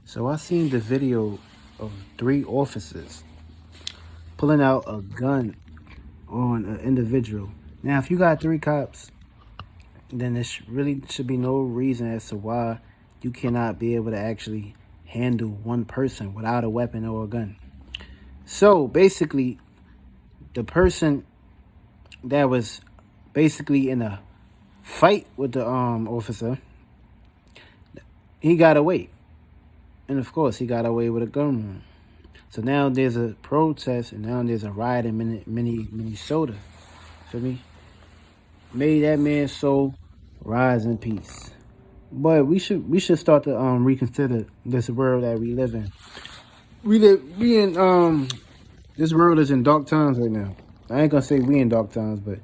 So I seen the video of 3 officers pulling out a gun on an individual. Now, if you got 3 cops, then there really should be no reason as to why you cannot be able to actually handle one person without a weapon or a gun. So basically, the person that was basically in a fight with the officer, he got away. And of course, he got away with a gun. So now there's a protest, and now there's a riot in Minnesota. Feel me? May that man's soul rise in peace. But we should start to reconsider this world that we live in. This world is in dark times right now. I ain't gonna say we in dark times, but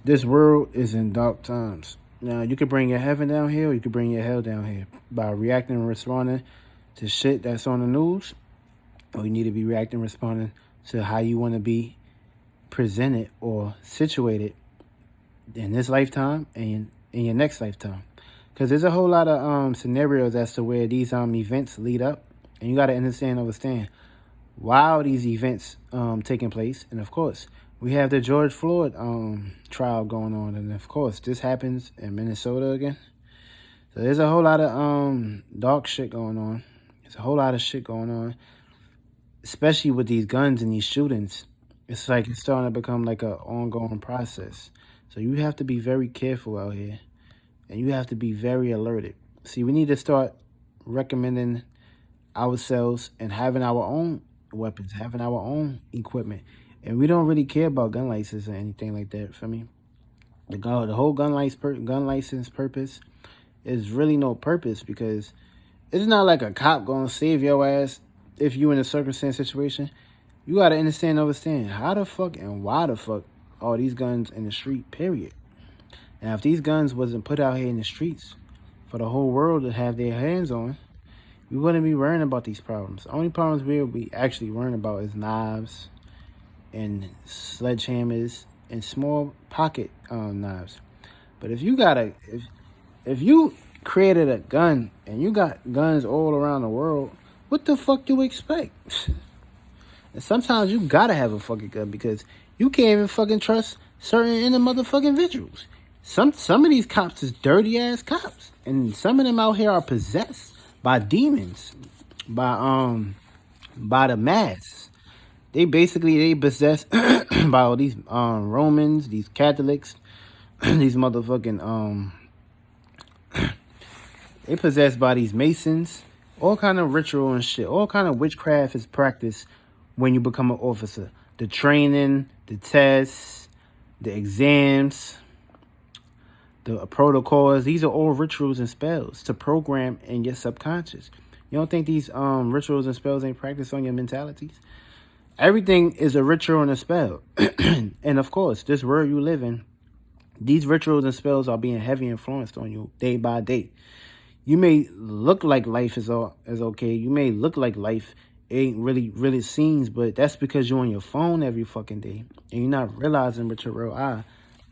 this world is in dark times. Now you can bring your heaven down here, or you can bring your hell down here by reacting and responding to shit that's on the news, or you need to be reacting and responding to how you want to be presented or situated in this lifetime and in your next lifetime. Because there's a whole lot of scenarios as to where these events lead up, and you got to understand while these events taking place. And of course, we have the George Floyd trial going on, and of course, this happens in Minnesota again. So there's a whole lot of dark shit going on. There's a whole lot of shit going on, especially with these guns and these shootings. It's like it's starting to become like an ongoing process. So you have to be very careful out here, and you have to be very alerted. See, we need to start recommending ourselves and having our own weapons, having our own equipment. And we don't really care about gun license or anything like that, for me. The whole gun license purpose is really no purpose, because it's not like a cop gonna save your ass if you in a circumstance situation. You gotta understand how the fuck and why the fuck all these guns in the street, period. Now, if these guns wasn't put out here in the streets for the whole world to have their hands on, we wouldn't be worrying about these problems. The only problems we'll be actually worrying about is knives and sledgehammers and small pocket knives. But if you if you created a gun and you got guns all around the world, what the fuck you expect? And sometimes you gotta have a fucking gun, because you can't even fucking trust certain motherfucking individuals. Some of these cops is dirty ass cops, and some of them out here are possessed by demons, by the mass. They possessed by all these Romans, these Catholics, these motherfucking they possessed by these Masons. All kind of ritual and shit. All kind of witchcraft is practiced when you become an officer. The training, the tests, the exams, the protocols. These are all rituals and spells to program in your subconscious. You don't think these rituals and spells ain't practiced on your mentalities? Everything is a ritual and a spell. And of course, this world you live in, these rituals and spells are being heavy influenced on you day by day. You may look like life is okay. You may look like life ain't really seems, but that's because you're on your phone every fucking day, and you're not realizing with your real eye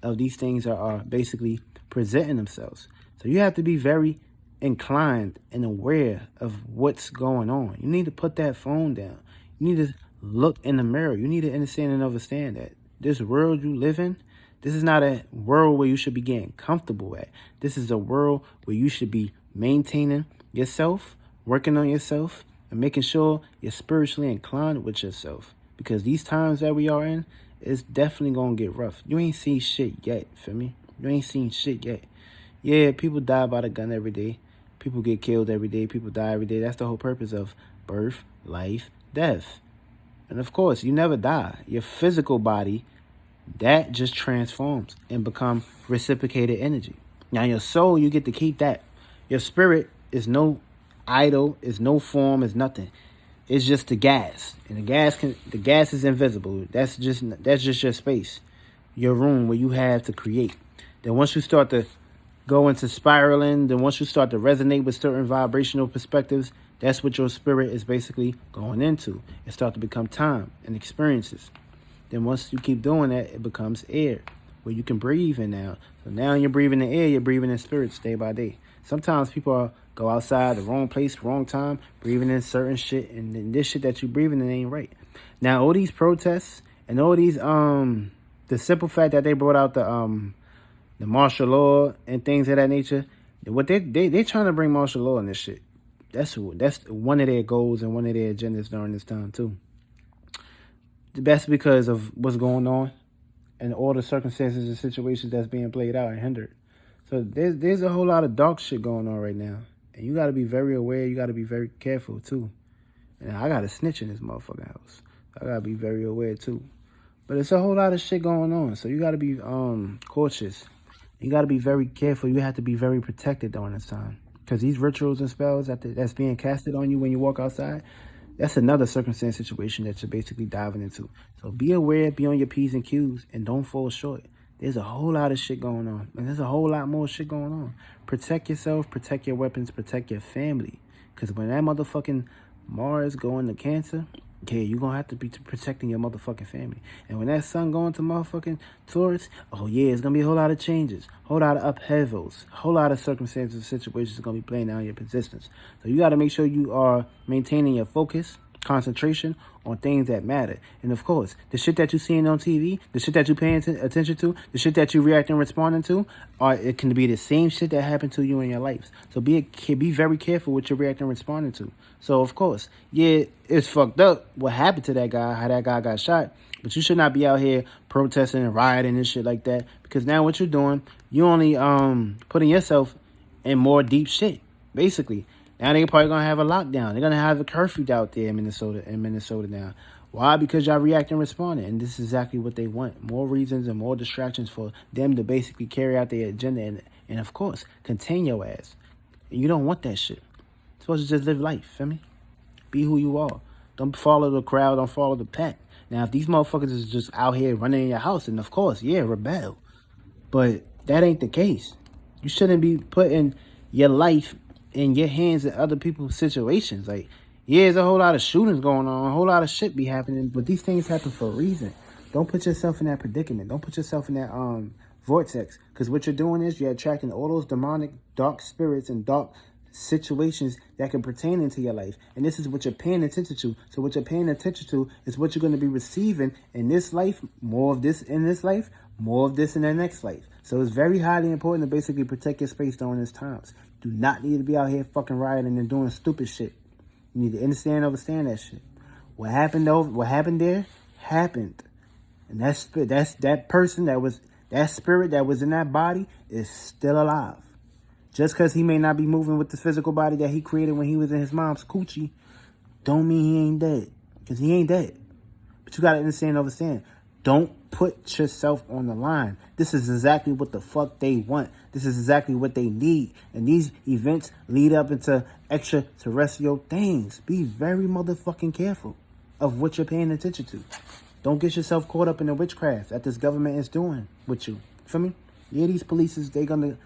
of these things are basically presenting themselves. So you have to be very inclined and aware of what's going on. You need to put that phone down. You need to look in the mirror. You need to understand and understand that this world you live in, this is not a world where you should be getting comfortable at. This is a world where you should be maintaining yourself, working on yourself, and making sure you're spiritually inclined with yourself. Because these times that we are in, it's definitely going to get rough. You ain't seen shit yet, feel me? You ain't seen shit yet. Yeah, people die by the gun every day. People get killed every day. People die every day. That's the whole purpose of birth, life, death. And of course, you never die. Your physical body, that just transforms and become reciprocated energy. Now your soul, you get to keep that. Your spirit is no idol, is no form, is nothing. It's just the gas. And the gas is invisible. That's just your space. Your room where you have to create. Then once you start to go into spiraling, then once you start to resonate with certain vibrational perspectives, that's what your spirit is basically going into. It starts to become time and experiences. Then once you keep doing that, it becomes air, where you can breathe in now. So now you're breathing the air, you're breathing in spirits day by day. Sometimes people go outside the wrong place, wrong time, breathing in certain shit, and then this shit that you breathing in ain't right. Now all these protests and all these the simple fact that they brought out the martial law and things of that nature, what they trying to bring martial law in this shit. That's one of their goals and one of their agendas during this time too. That's because of what's going on and all the circumstances and situations that's being played out and hindered. So there's a whole lot of dark shit going on right now. And you got to be very aware. You got to be very careful, too. And I got a snitch in this motherfucking house. I got to be very aware, too. But it's a whole lot of shit going on. So you got to be cautious. You got to be very careful. You have to be very protected during this time. Because these rituals and spells that's being casted on you when you walk outside, that's another circumstance situation that you're basically diving into. So be aware, be on your P's and Q's, and don't fall short. There's a whole lot of shit going on. And there's a whole lot more shit going on. Protect yourself, protect your weapons, protect your family. Because when that motherfucking Mars going to Cancer, yeah, you're going to have to be protecting your motherfucking family. And when that sun going to motherfucking Taurus, oh yeah, it's going to be a whole lot of changes, a whole lot of upheavals, a whole lot of circumstances and situations are going to be playing out your persistence. So you got to make sure you are maintaining your focus, concentration on things that matter. And of course, the shit that you're seeing on TV, the shit that you're paying attention to, the shit that you react and responding to, it can be the same shit that happened to you in your life. So be very careful what you're reacting and responding to. So of course, yeah, it's fucked up what happened to that guy, how that guy got shot. But you should not be out here protesting and rioting and shit like that. Because now what you're doing, you only putting yourself in more deep shit, basically. Now they're probably gonna have a lockdown. They're gonna have a curfew out there in Minnesota now. Why? Because y'all reacting and responding. And this is exactly what they want. More reasons and more distractions for them to basically carry out their agenda and of course, contain your ass. And you don't want that shit. You're supposed to just live life, feel me? Be who you are. Don't follow the crowd, don't follow the pack. Now if these motherfuckers is just out here running in your house, and of course, yeah, rebel. But that ain't the case. You shouldn't be putting your life in your hands in other people's situations. Like, yeah, there's a whole lot of shootings going on, a whole lot of shit be happening, but these things happen for a reason. Don't put yourself in that predicament. Don't put yourself in that vortex. Because what you're doing is you're attracting all those demonic, dark spirits and dark situations that can pertain into your life. And this is what you're paying attention to. So what you're paying attention to is what you're going to be receiving in this life, more of this in this life, more of this in the next life. So it's very highly important to basically protect your space during these times. Do not need to be out here fucking rioting and doing stupid shit. You need to understand that shit. What happened there happened. And that person that spirit that was in that body is still alive. Just because he may not be moving with the physical body that he created when he was in his mom's coochie, don't mean he ain't dead. Because he ain't dead. But you got to understand. Don't put yourself on the line. This is exactly what the fuck they want. This is exactly what they need. And these events lead up into extraterrestrial things. Be very motherfucking careful of what you're paying attention to. Don't get yourself caught up in the witchcraft that this government is doing with you. Feel me? Yeah, these polices, they're gonna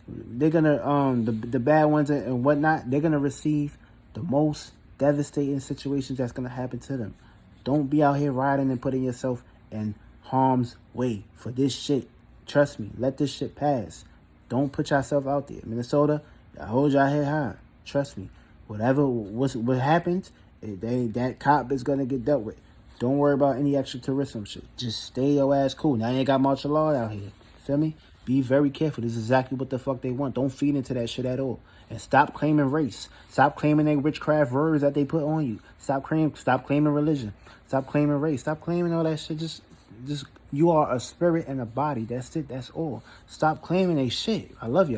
the bad ones and whatnot, they're gonna receive the most devastating situations that's gonna happen to them. Don't be out here riding and putting yourself in harm's way for this shit. Trust me, let this shit pass. Don't put yourself out there. Minnesota, I hold your head high. Trust me. What happens, that cop is gonna get dealt with. Don't worry about any extraterrestrial shit. Just stay your ass cool. Now you ain't got martial law out here. Feel me? Be very careful. This is exactly what the fuck they want. Don't feed into that shit at all. And stop claiming race. Stop claiming their witchcraft words that they put on you. Stop claiming religion. Stop claiming race. Stop claiming all that shit. Just you are a spirit and a body. That's it. That's all. Stop claiming they shit. I love y'all.